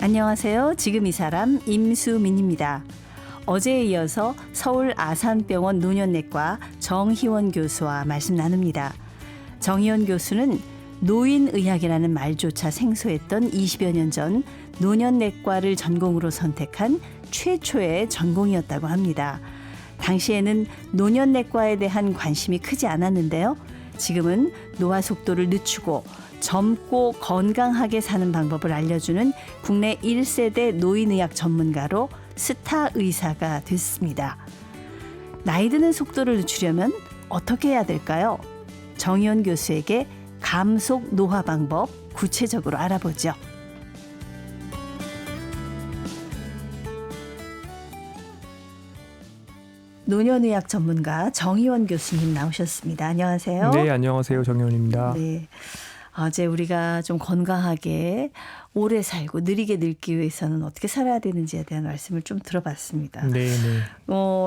안녕하세요. 지금 이 사람 임수민입니다. 어제에 이어서 서울 아산병원 노년내과 정희원 교수와 말씀 나눕니다. 정희원 교수는 노인의학이라는 말조차 생소했던 20여 년 전 노년내과를 전공으로 선택한 최초의 전공이었다고 합니다. 당시에는 노년내과에 대한 관심이 크지 않았는데요. 지금은 노화 속도를 늦추고 젊고 건강하게 사는 방법을 알려주는 국내 1세대 노인의학 전문가로 스타 의사가 됐습니다. 나이 드는 속도를 늦추려면 어떻게 해야 될까요? 정희원 교수에게 감속 노화 방법 구체적으로 알아보죠. 노년의학 전문가 정희원 교수님 나오셨습니다. 안녕하세요. 네, 안녕하세요. 정희원입니다. 네. 어제 우리가 좀 건강하게 오래 살고 느리게 늙기 위해서는 어떻게 살아야 되는지에 대한 말씀을 좀 들어봤습니다. 네.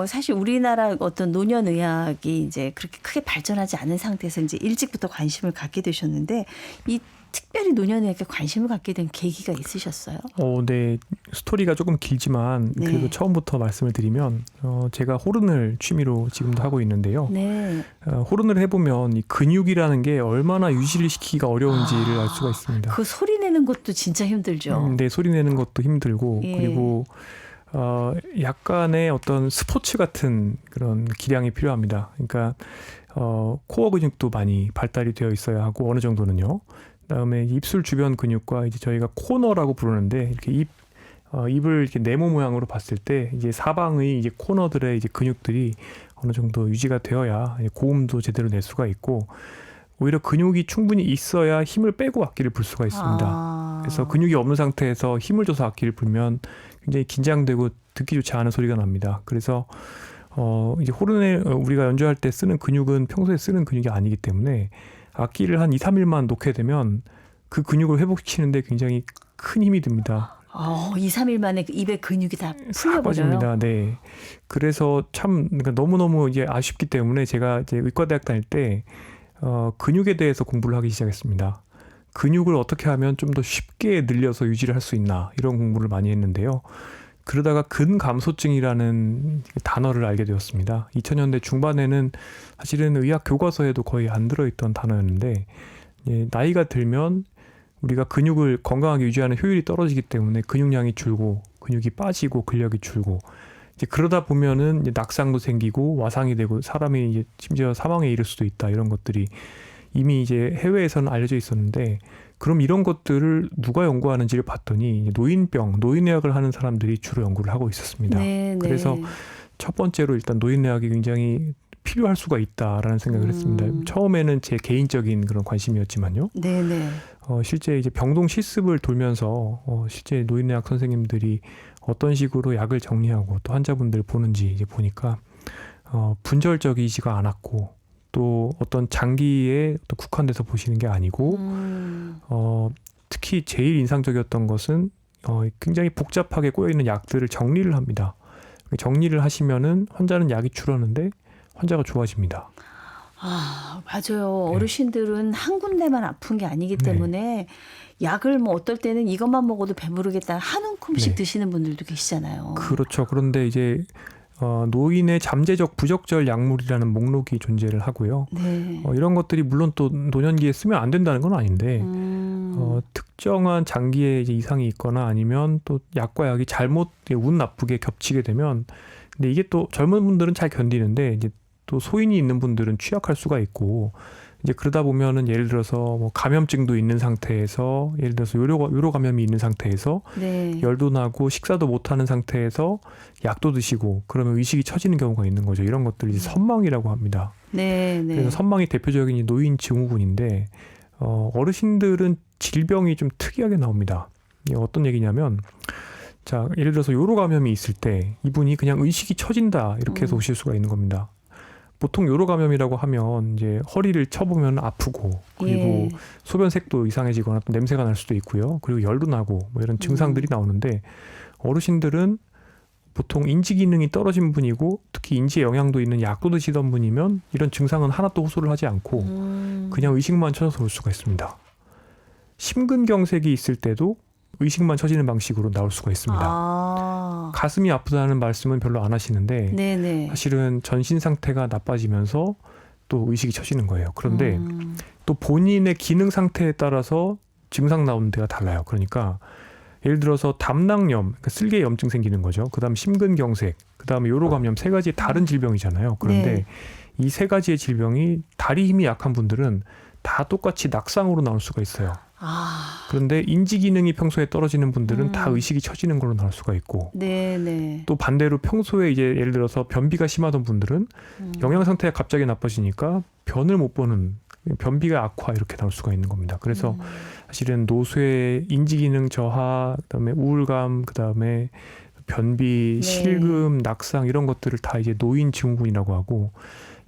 사실 우리나라 어떤 노년의학이 이제 그렇게 크게 발전하지 않은 상태에서 이제 일찍부터 관심을 갖게 되셨는데 이 특별히 노년의학에 관심을 갖게 된 계기가 있으셨어요? 네. 스토리가 조금 길지만 그래도 처음부터 말씀을 드리면 제가 호른을 취미로 지금도 하고 있는데요. 네. 호른을 해보면 이 근육이라는 게 얼마나 유지를 시키기가 어려운지를 알 수가 있습니다. 그 소리 내는 것도 진짜 힘들죠. 네, 소리 내는 것도 힘들고 예. 그리고 약간의 어떤 스포츠 같은 그런 기량이 필요합니다. 그러니까 코어 근육도 많이 발달이 되어 있어야 하고 어느 정도는요. 그다음에 입술 주변 근육과 이제 저희가 코너라고 부르는데 이렇게 입을 이렇게 네모 모양으로 봤을 때 이제 사방의 이제 코너들의 이제 근육들이 어느 정도 유지가 되어야 고음도 제대로 낼 수가 있고 오히려 근육이 충분히 있어야 힘을 빼고 악기를 불 수가 있습니다. 그래서 근육이 없는 상태에서 힘을 줘서 악기를 불면 굉장히 긴장되고 듣기 좋지 않은 소리가 납니다. 그래서 이제 호른에 우리가 연주할 때 쓰는 근육은 평소에 쓰는 근육이 아니기 때문에 악기를 한 2, 3일만 놓게 되면 그 근육을 회복시키는데 굉장히 큰 힘이 듭니다. 2, 3일 만에 입의 근육이 다 풀려버려요? 빠집니다. 네. 그래서 참 그러니까 너무너무 이제 아쉽기 때문에 제가 이제 의과대학 다닐 때 근육에 대해서 공부를 하기 시작했습니다. 근육을 어떻게 하면 좀 더 쉽게 늘려서 유지를 할 수 있나 이런 공부를 많이 했는데요. 그러다가 근감소증이라는 단어를 알게 되었습니다. 2000년대 중반에는 사실은 의학 교과서에도 거의 안 들어있던 단어였는데 나이가 들면 우리가 근육을 건강하게 유지하는 효율이 떨어지기 때문에 근육량이 줄고 근육이 빠지고 근력이 줄고 이제 그러다 보면은 이제 낙상도 생기고 와상이 되고 사람이 이제 심지어 사망에 이를 수도 있다 이런 것들이 이미 이제 해외에서는 알려져 있었는데 그럼 이런 것들을 누가 연구하는지를 봤더니 노인병, 노인의학을 하는 사람들이 주로 연구를 하고 있었습니다. 그래서 첫 번째로 일단 노인의학이 굉장히 필요할 수가 있다라는 생각을 했습니다. 처음에는 제 개인적인 그런 관심이었지만요. 실제 이제 병동 실습을 돌면서 실제 노인의학 선생님들이 어떤 식으로 약을 정리하고 또 환자분들 보는지 이제 보니까 분절적이지가 않았고 또 어떤 장기에 또 국한돼서 보시는 게 아니고 특히 제일 인상적이었던 것은 굉장히 복잡하게 꼬여있는 약들을 정리를 합니다. 정리를 ha시면은 환자는 약이 줄었는데 환자가 좋아집니다. 맞아요. 어르신들은 한 군데만 아픈 게 아니기 때문에 약을 뭐 어떨 때는 이것만 먹어도 배부르겠다 한 움큼씩 드시는 분들도 계시잖아요. 그렇죠. 그런데 이제 노인의 잠재적 부적절 약물이라는 목록이 존재를 하고요. 이런 것들이 물론 또 노년기에 쓰면 안 된다는 건 아닌데 특정한 장기에 이제 이상이 있거나 아니면 또 약과 약이 잘못 운 나쁘게 겹치게 되면 근데 이게 또 젊은 분들은 잘 견디는데 이제 또 소인이 있는 분들은 취약할 수가 있고 이제 그러다 보면은 예를 들어서 뭐 감염증도 있는 상태에서 예를 들어서 요로 감염이 있는 상태에서 열도 나고 식사도 못하는 상태에서 약도 드시고 그러면 의식이 처지는 경우가 있는 거죠. 이런 것들을 이제 선망이라고 합니다. 그래서 선망이 대표적인 노인 증후군인데 어르신들은 질병이 좀 특이하게 나옵니다. 이게 어떤 얘기냐면 자 예를 들어서 요로 감염이 있을 때 이분이 그냥 의식이 처진다 이렇게 해서 오실 수가 있는 겁니다. 보통 요로 감염이라고 하면 이제 허리를 쳐보면 아프고 그리고 소변색도 이상해지거나 또 냄새가 날 수도 있고요. 그리고 열도 나고 뭐 이런 증상들이 나오는데 어르신들은 보통 인지 기능이 떨어진 분이고 특히 인지에 영향도 있는 약도 드시던 분이면 이런 증상은 하나도 호소를 하지 않고 그냥 의식만 쳐져서 올 수가 있습니다. 심근경색이 있을 때도 의식만 처지는 방식으로 나올 수가 있습니다. 아. 가슴이 아프다는 말씀은 별로 안 하시는데 네네. 사실은 전신 상태가 나빠지면서 또 의식이 처지는 거예요. 그런데 또 본인의 기능 상태에 따라서 증상 나오는 데가 달라요. 그러니까 예를 들어서 담낭염, 그러니까 쓸개 염증 생기는 거죠. 그다음 심근경색, 그다음에 요로감염 세 가지 다른 질병이잖아요. 그런데 네. 이 세 가지의 질병이 다리 힘이 약한 분들은 다 똑같이 낙상으로 나올 수가 있어요. 아. 그런데 인지 기능이 평소에 떨어지는 분들은 다 의식이 처지는 걸로 나올 수가 있고 네네. 또 반대로 평소에 이제 예를 들어서 변비가 심하던 분들은 영양 상태가 갑자기 나빠지니까 변을 못 보는 변비가 악화 이렇게 나올 수가 있는 겁니다. 그래서 사실은 노쇠, 인지 기능 저하, 그다음에 우울감, 그다음에 변비, 네. 실금, 낙상 이런 것들을 다 이제 노인 증후군이라고 하고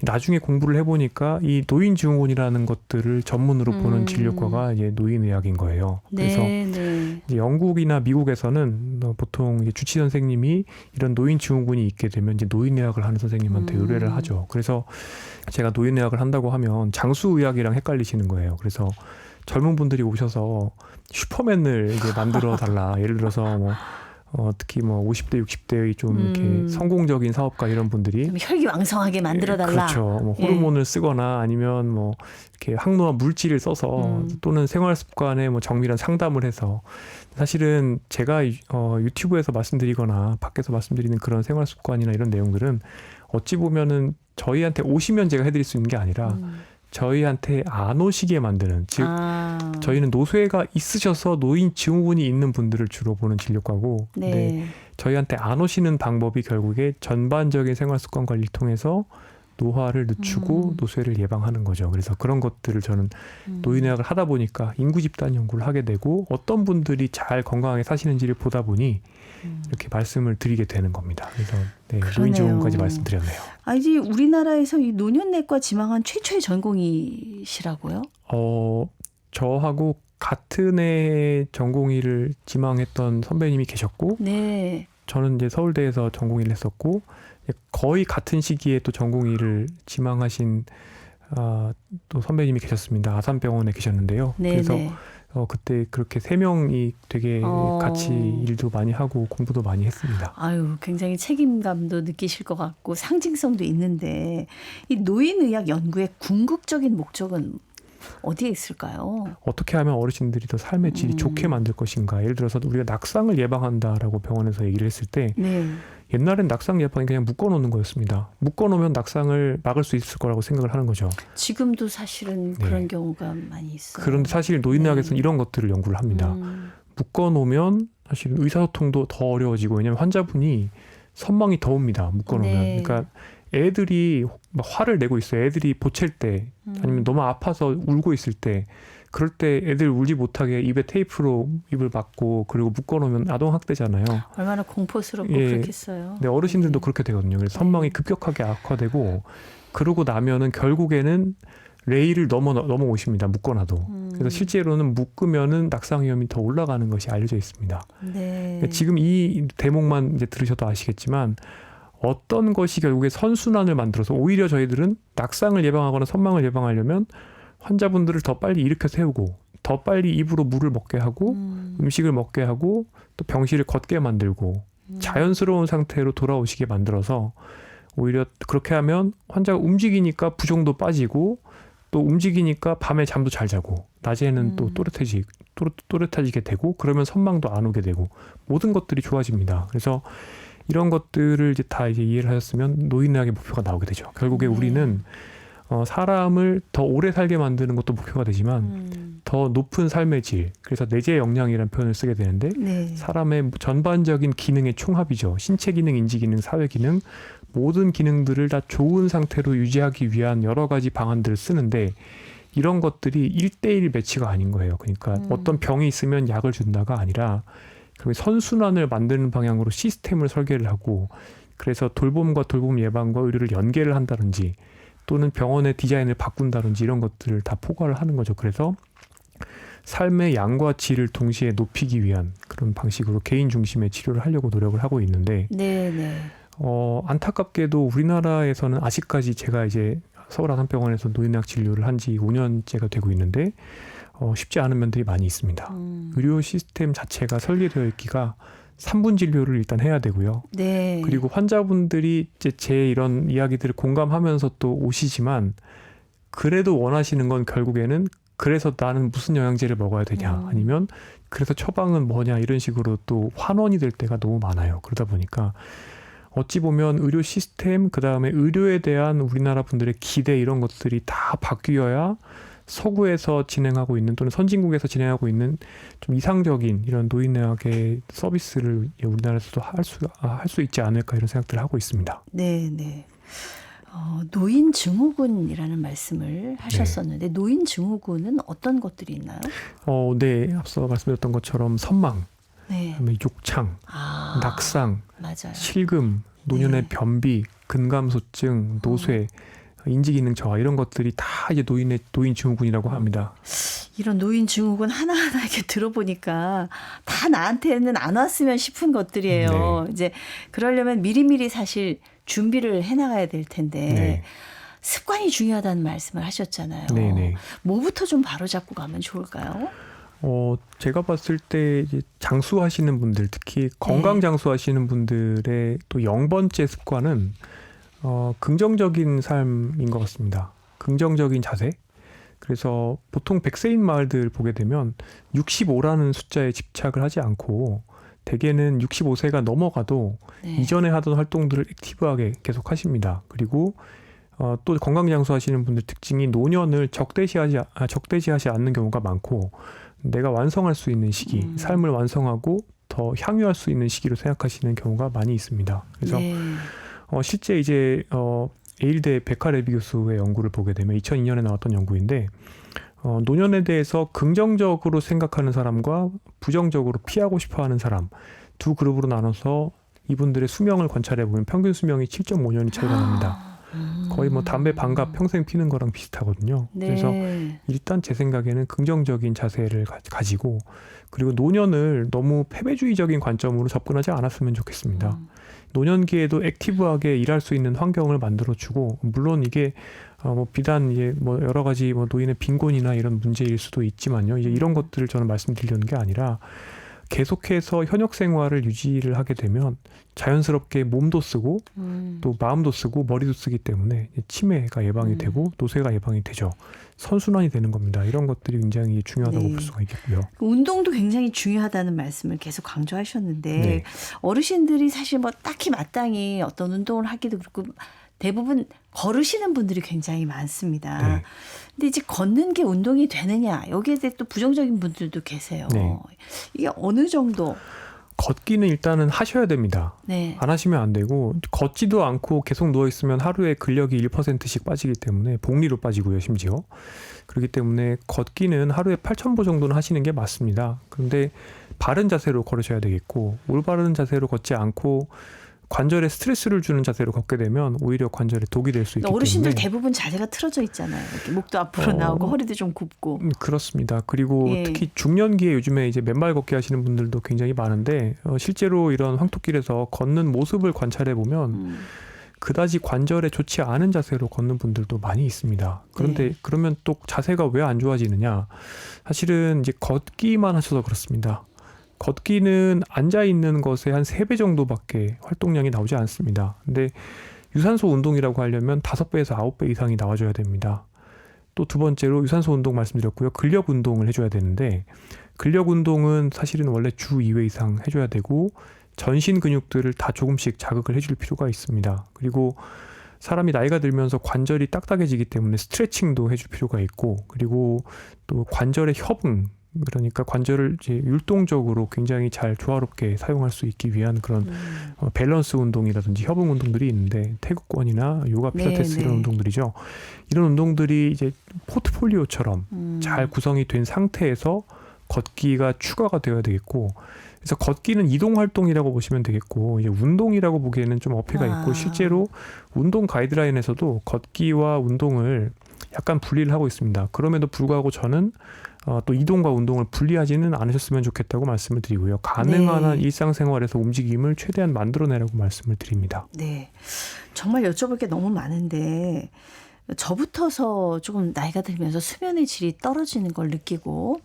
나중에 공부를 해보니까 이 노인 증후군이라는 것들을 전문으로 보는 진료과가 이제 노인의학인 거예요. 그래서 네네. 이제 영국이나 미국에서는 보통 이제 주치 선생님이 이런 노인 증후군이 있게 되면 이제 노인의학을 하는 선생님한테 의뢰를 하죠. 그래서 제가 노인의학을 한다고 하면 장수의학이랑 헷갈리시는 거예요. 그래서 젊은 분들이 오셔서 슈퍼맨을 이제 만들어 달라. 예를 들어서 뭐 특히 뭐 50대, 60대의 좀 이렇게 성공적인 사업가 이런 분들이 좀 혈기왕성하게 만들어달라. 그렇죠. 뭐 호르몬을 쓰거나 아니면 뭐 이렇게 항노화 물질을 써서 또는 생활 습관에 뭐 정밀한 상담을 해서 사실은 제가 유튜브에서 말씀드리거나 밖에서 말씀드리는 그런 생활 습관이나 이런 내용들은 어찌 보면은 저희한테 오시면 제가 해드릴 수 있는 게 아니라 저희한테 안 오시게 만드는 즉 저희는 노쇠가 있으셔서 노인 증후군이 있는 분들을 주로 보는 진료과고 네. 근데 저희한테 안 오시는 방법이 결국에 전반적인 생활습관 관리를 통해서 노화를 늦추고 노쇠를 예방하는 거죠. 그래서 그런 것들을 저는 노인의학을 하다 보니까 인구 집단 연구를 하게 되고 어떤 분들이 잘 건강하게 사시는지를 보다 보니 이렇게 말씀을 드리게 되는 겁니다. 그래서 네, 노인 증후군까지 말씀드렸네요. 아, 이제 우리나라에서 이 노년내과 지망한 최초의 전공이시라고요? 저하고 같은 해 전공의를 지망했던 선배님이 계셨고 네. 저는 이제 서울대에서 전공의를 했었고 거의 같은 시기에 또 전공의를 지망하신 또 선배님이 계셨습니다. 아산병원에 계셨는데요. 네, 그래서 네. 그때 그렇게 세 명이 되게 같이 일도 많이 하고 공부도 많이 했습니다. 아유, 굉장히 책임감도 느끼실 것 같고 상징성도 있는데 이 노인의학 연구의 궁극적인 목적은 어디에 있을까요? 어떻게 하면 어르신들이 더 삶의 질이 좋게 만들 것인가. 예를 들어서 우리가 낙상을 예방한다라고 병원에서 얘기를 했을 때 네. 옛날엔 낙상 예방이 그냥 묶어놓는 거였습니다. 묶어놓으면 낙상을 막을 수 있을 거라고 생각을 하는 거죠. 지금도 사실은 네. 그런 경우가 많이 있어요. 그런데 사실 노인의학에서는 이런 것들을 연구를 합니다. 묶어놓으면 사실 의사소통도 더 어려워지고 왜냐하면 환자분이 선망이 더 옵니다. 묶어놓으면. 네. 그러니까 애들이 막 화를 내고 있어요. 애들이 보챌 때 아니면 너무 아파서 울고 있을 때 그럴 때 애들 울지 못하게 입에 테이프로 입을 막고 그리고 묶어놓으면 아동학대잖아요. 얼마나 공포스럽고 예. 그렇겠어요. 네, 어르신들도 그렇게 되거든요. 그래서 선망이 급격하게 악화되고 그러고 나면은 결국에는 레일을 넘어오십니다. 묶어놔도. 그래서 실제로는 묶으면은 낙상 위험이 더 올라가는 것이 알려져 있습니다. 네. 그러니까 지금 이 대목만 이제 들으셔도 아시겠지만 어떤 것이 결국에 선순환을 만들어서 오히려 저희들은 낙상을 예방하거나 선망을 예방하려면 환자분들을 더 빨리 일으켜 세우고 더 빨리 입으로 물을 먹게 하고 음식을 먹게 하고 또 병실을 걷게 만들고 자연스러운 상태로 돌아오시게 만들어서 오히려 그렇게 하면 환자가 움직이니까 부종도 빠지고 또 움직이니까 밤에 잠도 잘 자고 낮에는 또 또렷해지게 되고 그러면 선망도 안 오게 되고 모든 것들이 좋아집니다. 그래서 이런 것들을 이제 다 이제 이해를 하셨으면 노인의학의 목표가 나오게 되죠. 결국에 우리는 사람을 더 오래 살게 만드는 것도 목표가 되지만 더 높은 삶의 질, 그래서 내재 역량이라는 표현을 쓰게 되는데 네. 사람의 전반적인 기능의 총합이죠. 신체 기능, 인지 기능, 사회 기능 모든 기능들을 다 좋은 상태로 유지하기 위한 여러 가지 방안들을 쓰는데 이런 것들이 1대1 매치가 아닌 거예요. 그러니까 어떤 병이 있으면 약을 준다가 아니라 선순환을 만드는 방향으로 시스템을 설계를 하고 그래서 돌봄과 돌봄 예방과 의료를 연계를 한다든지 또는 병원의 디자인을 바꾼다든지 이런 것들을 다 포괄을 하는 거죠. 그래서 삶의 양과 질을 동시에 높이기 위한 그런 방식으로 개인 중심의 치료를 하려고 노력을 하고 있는데 네. 안타깝게도 우리나라에서는 아직까지 제가 이제 서울 아산병원에서 노인의학 진료를 한 지 5년째가 되고 있는데 쉽지 않은 면들이 많이 있습니다. 의료 시스템 자체가 설계되어 있기가 3분 진료를 일단 해야 되고요. 네. 그리고 환자분들이 이제 제 이런 이야기들을 공감하면서 또 오시지만 그래도 원하시는 건 결국에는 그래서 나는 무슨 영양제를 먹어야 되냐 아니면 그래서 처방은 뭐냐 이런 식으로 또 환원이 될 때가 너무 많아요. 그러다 보니까 어찌 보면 의료 시스템 그다음에 의료에 대한 우리나라 분들의 기대 이런 것들이 다 바뀌어야 서구에서 진행하고 있는 또는 선진국에서 진행하고 있는 좀 이상적인 이런 노인의학의 서비스를 우리나라에서도 할 수 있지 않을까 이런 생각들을 하고 있습니다. 네, 네. 노인 증후군이라는 말씀을 하셨었는데 노인 증후군은 어떤 것들이 있나요? 네, 앞서 말씀드렸던 것처럼 선망, 네. 그다음에 욕창, 낙상, 맞아요. 실금, 노년의 네. 변비, 근감소증, 노쇠, 인지기능 저하 이런 것들이 다 이제 노인 증후군이라고 합니다. 이런 노인 증후군 하나하나 이렇게 들어보니까 다 나한테는 안 왔으면 싶은 것들이에요. 네. 이제 그러려면 미리미리 사실 준비를 해나가야 될 텐데 네. 습관이 중요하다는 말씀을 하셨잖아요. 네네. 뭐부터 좀 바로잡고 가면 좋을까요? 제가 봤을 때 이제 장수하시는 분들, 특히 건강 장수하시는 분들의 또 0번째 습관은 긍정적인 삶인 것 같습니다. 긍정적인 자세. 그래서 보통 100세인 마을들 보게 되면 65라는 숫자에 집착을 하지 않고 대개는 65세가 넘어가도 네. 이전에 하던 활동들을 액티브하게 계속 하십니다. 그리고 또 건강 장수하시는 분들 특징이 노년을 적대시하지 않는 경우가 많고 내가 완성할 수 있는 시기, 삶을 완성하고 더 향유할 수 있는 시기로 생각하시는 경우가 많이 있습니다. 그래서 네. 실제 이제 예일대 베카레비 교수의 연구를 보게 되면 2002년에 나왔던 연구인데 노년에 대해서 긍정적으로 생각하는 사람과 부정적으로 피하고 싶어하는 사람 두 그룹으로 나눠서 이분들의 수명을 관찰해 보면 평균 수명이 7.5년이 차이가 납니다. 거의 뭐 담배 반갑 평생 피는 거랑 비슷하거든요. 네. 그래서 일단 제 생각에는 긍정적인 자세를 가지고 그리고 노년을 너무 패배주의적인 관점으로 접근하지 않았으면 좋겠습니다. 노년기에도 액티브하게 일할 수 있는 환경을 만들어주고 물론 이게 뭐 비단 이제 뭐 여러 가지 뭐 노인의 빈곤이나 이런 문제일 수도 있지만요. 이제 이런 것들을 저는 말씀드리려는 게 아니라 계속해서 현역 생활을 유지를 하게 되면 자연스럽게 몸도 쓰고 또 마음도 쓰고 머리도 쓰기 때문에 치매가 예방이 되고 노쇠가 예방이 되죠. 선순환이 되는 겁니다. 이런 것들이 굉장히 중요하다고 네. 볼 수가 있겠고요. 운동도 굉장히 중요하다는 말씀을 계속 강조하셨는데 네. 어르신들이 사실 뭐 딱히 마땅히 어떤 운동을 하기도 그렇고 대부분 걸으시는 분들이 굉장히 많습니다. 네. 근데 이제 걷는 게 운동이 되느냐 여기에 대해 또 부정적인 분들도 계세요. 네. 이게 어느 정도? 걷기는 일단은 하셔야 됩니다. 네. 안 하시면 안 되고 걷지도 않고 계속 누워있으면 하루에 근력이 1%씩 빠지기 때문에 복리로 빠지고요. 심지어. 그렇기 때문에 걷기는 하루에 8,000보 정도는 하시는 게 맞습니다. 그런데 바른 자세로 걸으셔야 되겠고 올바른 자세로 걷지 않고 관절에 스트레스를 주는 자세로 걷게 되면 오히려 관절에 독이 될 수 있기 어르신들 때문에 대부분 자세가 틀어져 있잖아요. 이렇게 목도 앞으로 나오고 허리도 좀 굽고. 그렇습니다. 그리고 예. 특히 중년기에 요즘에 이제 맨발 걷기 하시는 분들도 굉장히 많은데 실제로 이런 황토길에서 걷는 모습을 관찰해 보면 그다지 관절에 좋지 않은 자세로 걷는 분들도 많이 있습니다. 그런데 네. 그러면 또 자세가 왜 안 좋아지느냐? 사실은 이제 걷기만 하셔서 그렇습니다. 걷기는 앉아 있는 것의 한 3배 정도밖에 활동량이 나오지 않습니다. 근데 유산소 운동이라고 하려면 5배에서 9배 이상이 나와줘야 됩니다. 또 두 번째로 유산소 운동 말씀드렸고요. 근력 운동을 해줘야 되는데 근력 운동은 사실은 원래 주 2회 이상 해줘야 되고 전신 근육들을 다 조금씩 자극을 해줄 필요가 있습니다. 그리고 사람이 나이가 들면서 관절이 딱딱해지기 때문에 스트레칭도 해줄 필요가 있고 그리고 또 관절의 협응 그러니까 관절을 이제 율동적으로 굉장히 잘 조화롭게 사용할 수 있기 위한 그런 밸런스 운동이라든지 협응 운동들이 있는데 태극권이나 요가 필라테스 이런 운동들이죠. 이런 운동들이 이제 포트폴리오처럼 잘 구성이 된 상태에서 걷기가 추가가 되어야 되겠고 그래서 걷기는 이동 활동이라고 보시면 되겠고 이제 운동이라고 보기에는 좀 어폐가 있고 실제로 운동 가이드라인에서도 걷기와 운동을 약간 분리를 하고 있습니다. 그럼에도 불구하고 저는 또 이동과 운동을 분리하지는 않으셨으면 좋겠다고 말씀을 드리고요. 가능한 한 일상생활에서 움직임을 최대한 만들어내라고 말씀을 드립니다. 네, 정말 여쭤볼 게 너무 많은데 저부터서 조금 나이가 들면서 수면의 질이 떨어지는 걸 느끼고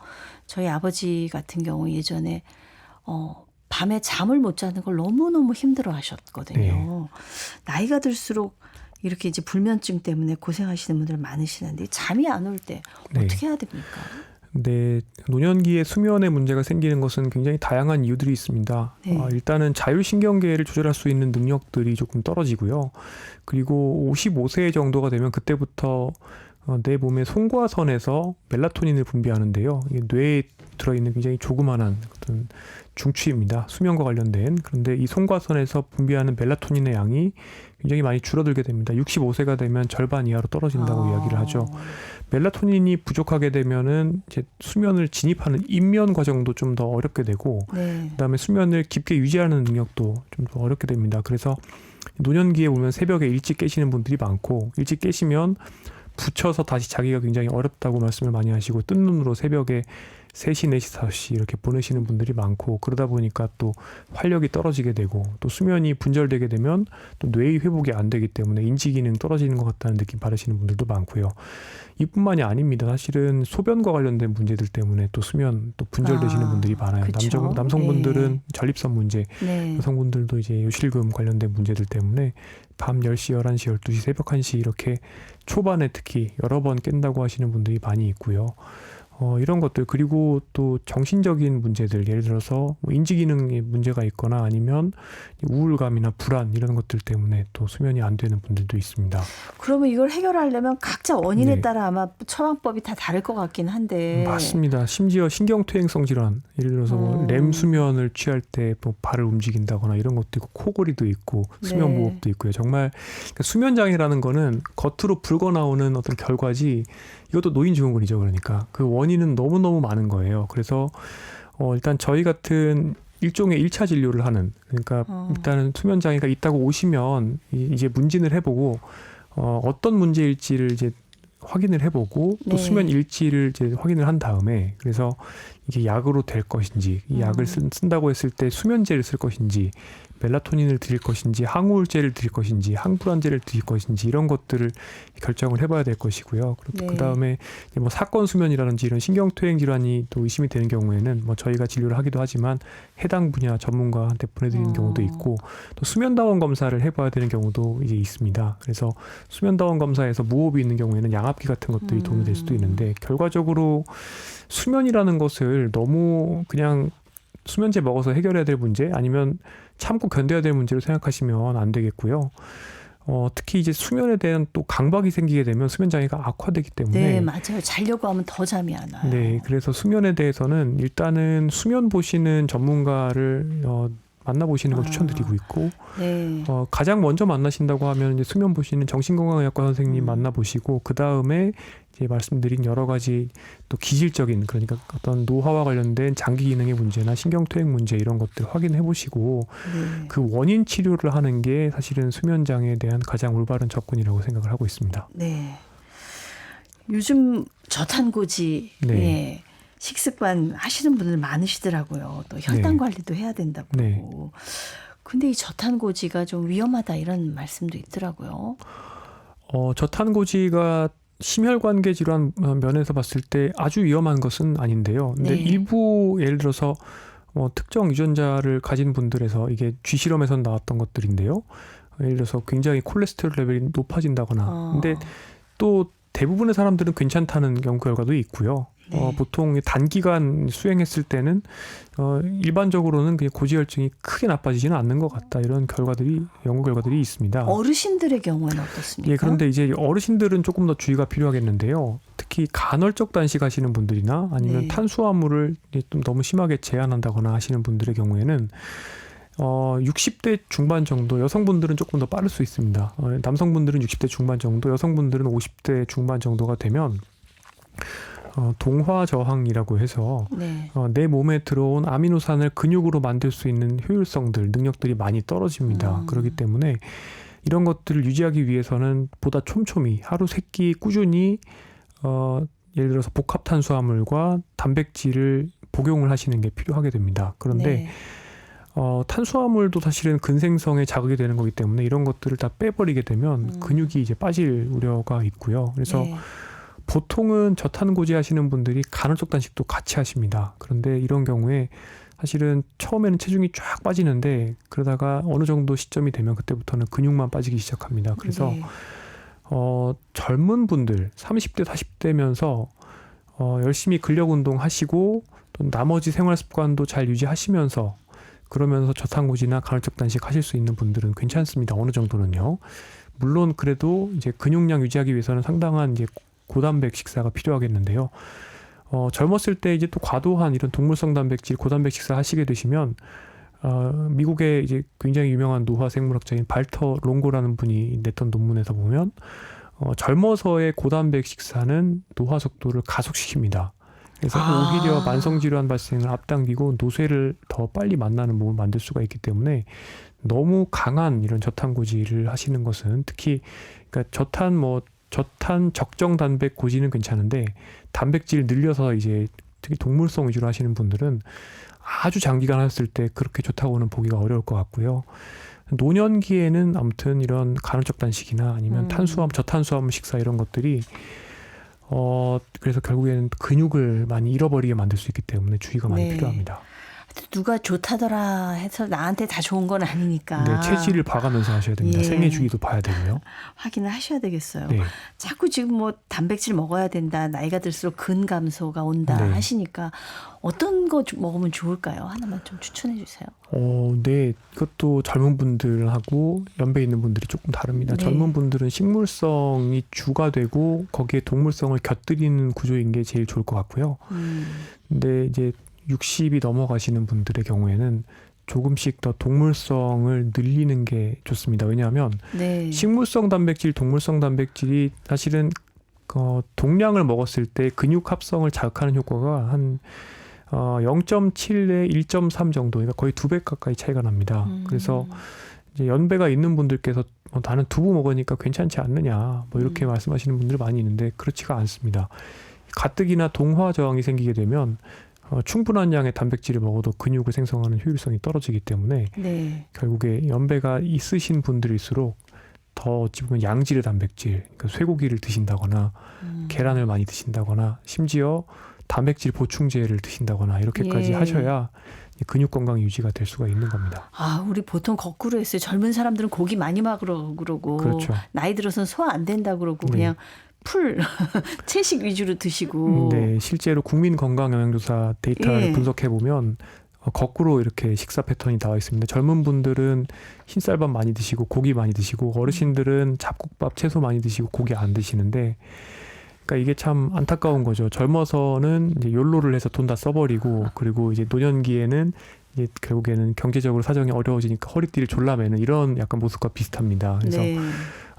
저희 아버지 같은 경우 예전에 밤에 잠을 못 자는 걸 너무너무 힘들어 하셨거든요. 네. 나이가 들수록 이렇게 이제 불면증 때문에 고생하시는 분들 많으시는데 잠이 안 올 때 네. 어떻게 해야 됩니까? 네, 노년기에 수면에 문제가 생기는 것은 굉장히 다양한 이유들이 있습니다. 네. 일단은 자율신경계를 조절할 수 있는 능력들이 조금 떨어지고요. 그리고 55세 정도가 되면 그때부터 내 몸의 송과선에서 멜라토닌을 분비하는데요. 이게 뇌에 들어있는 굉장히 조그만한 어떤 중추입니다. 수면과 관련된. 그런데 이 송과선에서 분비하는 멜라토닌의 양이 굉장히 많이 줄어들게 됩니다. 65세가 되면 절반 이하로 떨어진다고 이야기를 하죠. 멜라토닌이 부족하게 되면은 이제 수면을 진입하는 입면 과정도 좀 더 어렵게 되고, 네. 그다음에 수면을 깊게 유지하는 능력도 좀 더 어렵게 됩니다. 그래서 노년기에 보면 새벽에 일찍 깨시는 분들이 많고, 일찍 깨시면 붙여서 다시 자기가 굉장히 어렵다고 말씀을 많이 하시고, 뜬 눈으로 새벽에 3시, 4시, 5시 이렇게 보내시는 분들이 많고, 그러다 보니까 또 활력이 떨어지게 되고, 또 수면이 분절되게 되면 또 뇌의 회복이 안 되기 때문에 인지 기능 떨어지는 것 같다는 느낌 받으시는 분들도 많고요. 이뿐만이 아닙니다. 사실은 소변과 관련된 문제들 때문에 또 수면 또 분절되시는 분들이 많아요. 그쵸? 남성분들은 네. 전립선 문제, 네. 여성분들도 이제 요실금 관련된 문제들 때문에 밤 10시, 11시, 12시, 새벽 1시 이렇게 초반에 특히 여러 번 깬다고 하시는 분들이 많이 있고요. 이런 것들, 그리고 또 정신적인 문제들, 예를 들어서 뭐 인지기능에 문제가 있거나 아니면 우울감이나 불안 이런 것들 때문에 또 수면이 안 되는 분들도 있습니다. 그러면 이걸 해결하려면 각자 원인에 네. 따라 아마 처방법이 다 다를 것 같긴 한데. 맞습니다. 심지어 신경퇴행성 질환, 예를 들어서 뭐 렘 수면을 취할 때 뭐 발을 움직인다거나 이런 것도 있고, 코골이도 있고, 수면 네. 무호흡도 있고요. 정말 그러니까 수면 장애라는 거는 겉으로 붉어 나오는 어떤 결과지, 이것도 노인 증후군이죠. 그러니까 그 원인은 너무너무 많은 거예요. 그래서 일단 저희 같은 일종의 1차 진료를 하는, 그러니까 일단은 수면 장애가 있다고 오시면 이제 문진을 해보고 어떤 문제일지를 이제 확인을 해보고, 또 네. 수면 일지를 이제 확인을 한 다음에, 그래서 이게 약으로 될 것인지, 이 약을 쓴다고 했을 때 수면제를 쓸 것인지, 멜라토닌을 드릴 것인지, 항우울제를 드릴 것인지, 항불안제를 드릴 것인지, 이런 것들을 결정을 해봐야 될 것이고요. 네. 그 다음에 뭐 사건 수면이라든지 이런 신경퇴행 질환이 또 의심이 되는 경우에는 뭐 저희가 진료를 하기도 하지만 해당 분야 전문가한테 보내드리는 경우도 있고, 또 수면다원 검사를 해봐야 되는 경우도 이제 있습니다. 그래서 수면다원 검사에서 무호흡이 있는 경우에는 양압기 같은 것들이 도움이 될 수도 있는데, 결과적으로 수면이라는 것을 너무 그냥 수면제 먹어서 해결해야 될 문제, 아니면 참고 견뎌야 될 문제로 생각하시면 안 되겠고요. 특히 이제 수면에 대한 또 강박이 생기게 되면 수면 장애가 악화되기 때문에. 네, 맞아요. 자려고 하면 더 잠이 안 와요. 네, 그래서 수면에 대해서는 일단은 수면 보시는 전문가를 만나보시는 걸 추천드리고 있고, 네. 가장 먼저 만나신다고 하면 이제 수면 보시는 정신건강의학과 선생님 만나보시고, 그 다음에 이제 말씀드린 여러 가지 또 기질적인, 그러니까 어떤 노화와 관련된 장기 기능의 문제나 신경퇴행 문제 이런 것들 확인해 보시고, 네. 그 원인 치료를 하는 게 사실은 수면 장애에 대한 가장 올바른 접근이라고 생각을 하고 있습니다. 네. 요즘 저탄고지 네. 예, 식습관 하시는 분들 많으시더라고요. 또 혈당 네. 관리도 해야 된다고. 네. 근데 이 저탄고지가 좀 위험하다 이런 말씀도 있더라고요. 저탄고지가 심혈관계 질환 면에서 봤을 때 아주 위험한 것은 아닌데요. 근데 네. 일부 예를 들어서 특정 유전자를 가진 분들에서 이게 쥐실험에서 나왔던 것들인데요. 예를 들어서 굉장히 콜레스테롤 레벨이 높아진다거나. 근데 또 대부분의 사람들은 괜찮다는 연구 결과도 있고요. 네. 보통 단기간 수행했을 때는 일반적으로는 그냥 고지혈증이 크게 나빠지지는 않는 것 같다, 이런 연구 결과들이 있습니다. 어르신들의 경우에는 어떻습니까? 예, 그런데 이제 어르신들은 조금 더 주의가 필요하겠는데요. 특히 간헐적 단식하시는 분들이나 아니면 네. 탄수화물을 좀 너무 심하게 제한한다거나 하시는 분들의 경우에는 60대 중반 정도, 여성분들은 조금 더 빠를 수 있습니다. 남성분들은 60대 중반 정도, 여성분들은 50대 중반 정도가 되면 동화 저항이라고 해서 네. 내 몸에 들어온 아미노산을 근육으로 만들 수 있는 효율성들, 능력들이 많이 떨어집니다. 그렇기 때문에 이런 것들을 유지하기 위해서는 보다 촘촘히 하루 3끼 꾸준히 예를 들어서 복합 탄수화물과 단백질을 복용을 하시는 게 필요하게 됩니다. 그런데 네. 탄수화물도 사실은 근생성에 자극이 되는 거기 때문에 이런 것들을 다 빼버리게 되면 근육이 이제 빠질 우려가 있고요. 그래서 네. 보통은 저탄고지 하시는 분들이 간헐적 단식도 같이 하십니다. 그런데 이런 경우에 사실은 처음에는 체중이 쫙 빠지는데 그러다가 어느 정도 시점이 되면 그때부터는 근육만 빠지기 시작합니다. 그래서 네. 젊은 분들 30대 40대면서 열심히 근력 운동 하시고 또 나머지 생활 습관도 잘 유지하시면서 그러면서 저탄고지나 간헐적 단식 하실 수 있는 분들은 괜찮습니다. 어느 정도는요. 물론 그래도 이제 근육량 유지하기 위해서는 상당한 이제 고단백 식사가 필요하겠는데요. 젊었을 때 이제 또 과도한 이런 동물성 단백질, 고단백 식사 하시게 되시면 미국의 이제 굉장히 유명한 노화 생물학자인 발터 롱고라는 분이 냈던 논문에서 보면 젊어서의 고단백 식사는 노화 속도를 가속시킵니다. 그래서 오히려 만성질환 발생을 앞당기고 노쇠를 더 빨리 만나는 몸을 만들 수가 있기 때문에 너무 강한 이런 저탄고지를 하시는 것은 특히 그러니까 저탄 적정 단백 고지는 괜찮은데 단백질 늘려서 이제 특히 동물성 위주로 하시는 분들은 아주 장기간 하셨을 때 그렇게 좋다고는 보기가 어려울 것 같고요. 노년기에는 아무튼 이런 간헐적 단식이나 아니면 저탄수화물 식사 이런 것들이 그래서 결국에는 근육을 많이 잃어버리게 만들 수 있기 때문에 주의가 많이 네. 필요합니다. 누가 좋다더라 해서 나한테 다 좋은 건 아니니까. 네, 체질을 봐가면서 하셔야 됩니다. 예. 생애 주기도 봐야 되고요. 확인을 하셔야 되겠어요. 네. 자꾸 지금 뭐 단백질 먹어야 된다. 나이가 들수록 근 감소가 온다 네. 하시니까 어떤 거 먹으면 좋을까요? 하나만 좀 추천해 주세요. 네. 이것도 젊은 분들하고 연배 있는 분들이 조금 다릅니다. 네. 젊은 분들은 식물성이 주가 되고 거기에 동물성을 곁들이는 구조인 게 제일 좋을 것 같고요. 근데 이제 60이 넘어가시는 분들의 경우에는 조금씩 더 동물성을 늘리는 게 좋습니다. 왜냐하면 네. 식물성 단백질, 동물성 단백질이 사실은 동량을 먹었을 때 근육 합성을 자극하는 효과가 한 0.7에 1.3 정도, 그러니까 거의 2배 가까이 차이가 납니다. 그래서 이제 연배가 있는 분들께서 나는 두부 먹으니까 괜찮지 않느냐, 뭐 이렇게 말씀하시는 분들이 많이 있는데 그렇지가 않습니다. 가뜩이나 동화 저항이 생기게 되면 충분한 양의 단백질을 먹어도 근육을 생성하는 효율성이 떨어지기 때문에 네. 결국에 연배가 있으신 분들일수록 더 어찌 보면 양질의 단백질, 그러니까 쇠고기를 드신다거나 계란을 많이 드신다거나 심지어 단백질 보충제를 드신다거나 이렇게까지 예. 하셔야 근육 건강 유지가 될 수가 있는 겁니다. 우리 보통 거꾸로 했어요. 젊은 사람들은 고기 많이 먹으라고 그러고 그렇죠. 나이 들어서는 소화 안 된다 그러고 네. 그냥 풀 채식 위주로 드시고. 네, 실제로 국민건강영양조사 데이터를 예. 분석해 보면 거꾸로 이렇게 식사 패턴이 나와 있습니다. 젊은 분들은 흰쌀밥 많이 드시고 고기 많이 드시고 어르신들은 잡곡밥 채소 많이 드시고 고기 안 드시는데, 그러니까 이게 참 안타까운 거죠. 젊어서는 이제 욜로를 해서 돈 다 써버리고 그리고 이제 노년기에는 이제 결국에는 경제적으로 사정이 어려워지니까 허리띠를 졸라매는 이런 약간 모습과 비슷합니다. 그래서 네.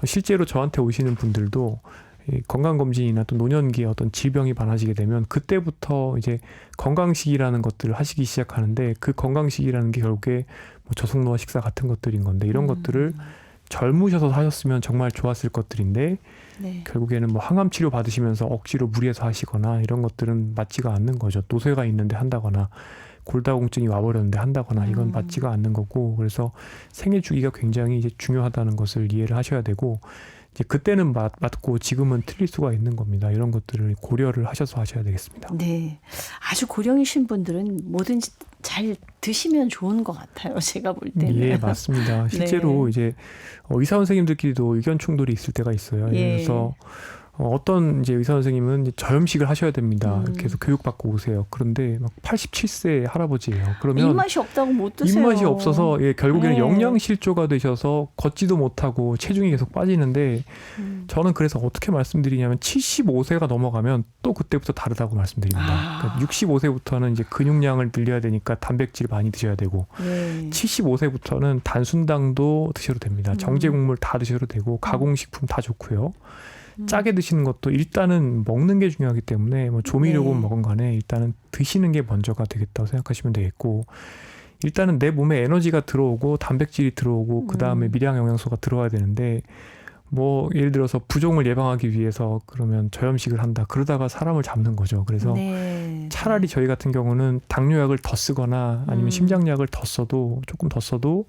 실제로 저한테 오시는 분들도 건강검진이나 또 노년기에 어떤 질병이 많아지게 되면 그때부터 이제 건강식이라는 것들을 하시기 시작하는데 그 건강식이라는 게 결국에 뭐 저속노화 식사 같은 것들인 건데 이런 것들을 젊으셔서 하셨으면 정말 좋았을 것들인데 네. 결국에는 뭐 항암 치료 받으시면서 억지로 무리해서 하시거나 이런 것들은 맞지가 않는 거죠. 노쇠가 있는데 한다거나 골다공증이 와버렸는데 한다거나 이건 맞지가 않는 거고, 그래서 생애 주기가 굉장히 이제 중요하다는 것을 이해를 하셔야 되고 이제 그때는 맞고 지금은 틀릴 수가 있는 겁니다. 이런 것들을 고려를 하셔서 하셔야 되겠습니다. 네. 아주 고령이신 분들은 뭐든지 잘 드시면 좋은 것 같아요. 제가 볼 때는. 예, 맞습니다. 실제로 네. 이제 의사 선생님들끼리도 의견 충돌이 있을 때가 있어요. 예. 그래서 어떤 이제 의사 선생님은 이제 저염식을 하셔야 됩니다. 이렇게 해서 교육받고 오세요. 그런데 막 87세 할아버지예요. 그러면 입맛이 없다고 못 드세요. 입맛이 없어서 결국에는 네. 영양실조가 되셔서 걷지도 못하고 체중이 계속 빠지는데 저는 그래서 어떻게 말씀드리냐면 75세가 넘어가면 또 그때부터 다르다고 말씀드립니다. 그러니까 65세부터는 이제 근육량을 늘려야 되니까 단백질 많이 드셔야 되고 네. 75세부터는 단순당도 드셔도 됩니다. 정제 곡물 다 드셔도 되고 가공식품 다 좋고요. 짜게 드시는 것도 일단은 먹는 게 중요하기 때문에 뭐 조미료건 네. 뭐건 간에 일단은 드시는 게 먼저가 되겠다고 생각하시면 되겠고, 일단은 내 몸에 에너지가 들어오고 단백질이 들어오고 그 다음에 미량 영양소가 들어와야 되는데 뭐 예를 들어서 부종을 예방하기 위해서 그러면 저염식을 한다 그러다가 사람을 잡는 거죠. 그래서 네. 차라리 저희 같은 경우는 당뇨약을 더 쓰거나 아니면 심장약을 더 써도 조금 더 써도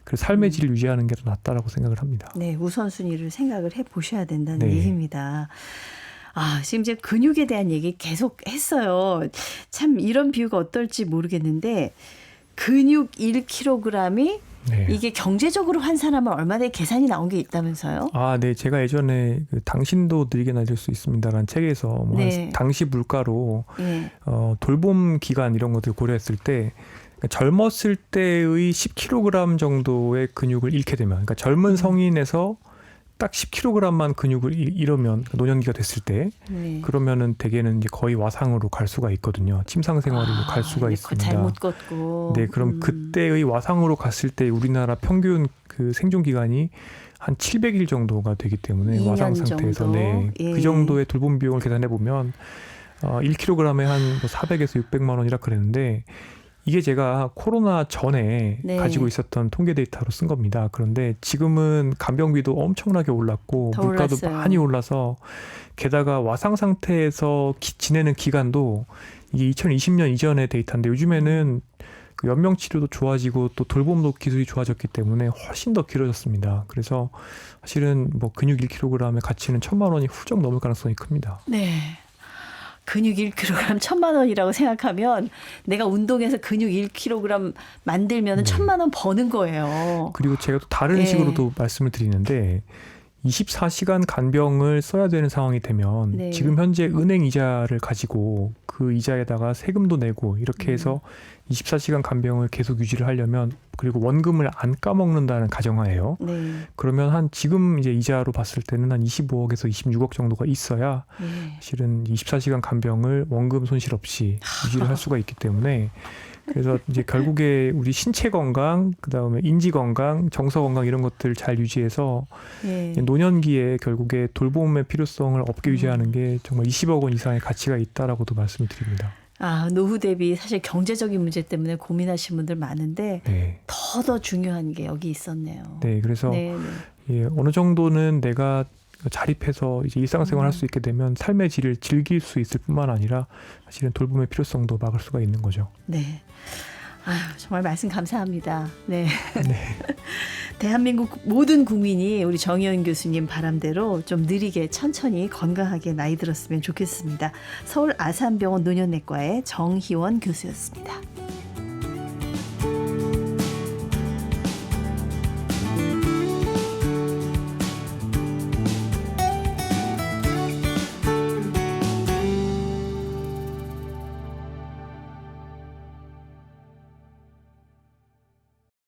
그 삶의 질을 유지하는 게 더 낫다라고 생각을 합니다. 네, 우선순위를 생각을 해 보셔야 된다는 네. 얘기입니다. 아, 지금 이제 근육에 대한 얘기 계속 했어요. 참 이런 비유가 어떨지 모르겠는데 근육 1kg이 네. 이게 경제적으로 환산하면 얼마나 계산이 나온 게 있다면서요? 아, 네. 제가 예전에 그 당신도 느리게 나질 수 있습니다라는 책에서 뭐 네. 당시 물가로 네. 돌봄 기간 이런 것들 고려했을 때 그러니까 젊었을 때의 10kg 정도의 근육을 잃게 되면 그러니까 젊은 성인에서 딱 10kg만 근육을 잃으면 노년기가 됐을 때 네. 그러면은 대개는 이제 거의 와상으로 갈 수가 있거든요. 침상 생활로 갈 수가 네, 있습니다. 잘못 걷고. 네, 그럼 그때의 와상으로 갔을 때 우리나라 평균 그 생존 기간이 한 700일 정도가 되기 때문에 2년 와상 상태에서 정도? 네, 예. 그 정도의 돌봄 비용을 계산해 보면 1kg에 한 400에서 600만 원이라 그랬는데 이게 제가 코로나 전에 네. 가지고 있었던 통계 데이터로 쓴 겁니다. 그런데 지금은 간병비도 엄청나게 올랐고 더 물가도 올랐어요. 많이 올라서 게다가 와상 상태에서 지내는 기간도 이게 2020년 이전의 데이터인데 요즘에는 그 연명 치료도 좋아지고 또 돌봄도 기술이 좋아졌기 때문에 훨씬 더 길어졌습니다. 그래서 사실은 뭐 근육 1kg의 가치는 1,000만 원이 훌쩍 넘을 가능성이 큽니다. 네. 근육 1kg 1,000만 원이라고 생각하면 내가 운동해서 근육 1kg 만들면 네. 1,000만 원 버는 거예요. 그리고 제가 또 다른 네. 식으로도 말씀을 드리는데 24시간 간병을 써야 되는 상황이 되면 네. 지금 현재 은행 이자를 가지고 그 이자에다가 세금도 내고 이렇게 해서 24시간 간병을 계속 유지를 하려면 그리고 원금을 안 까먹는다는 가정하에요. 네. 그러면 한 지금 이제 이자로 봤을 때는 한 25억에서 26억 정도가 있어야 네. 실은 24시간 간병을 원금 손실 없이 유지를 할 수가 있기 때문에 그래서 이제 결국에 우리 신체 건강, 그다음에 인지 건강, 정서 건강 이런 것들 잘 유지해서 네. 노년기에 결국에 돌봄의 필요성을 없게 유지하는 게 정말 20억 원 이상의 가치가 있다라고도 말씀을 드립니다. 아, 노후 대비 사실 경제적인 문제 때문에 고민하시는 분들 많은데 네. 더 중요한 게 여기 있었네요. 네, 그래서 네, 네. 예, 어느 정도는 내가 자립해서 이제 일상생활 할 수 있게 되면 삶의 질을 즐길 수 있을 뿐만 아니라 사실은 돌봄의 필요성도 막을 수가 있는 거죠. 네. 아유, 정말 말씀 감사합니다. 네. 네. 대한민국 모든 국민이 우리 정의연 교수님 바람대로 좀 느리게 천천히 건강하게 나이 들었으면 좋겠습니다. 서울 아산병원 노년내과의 정희원 교수였습니다.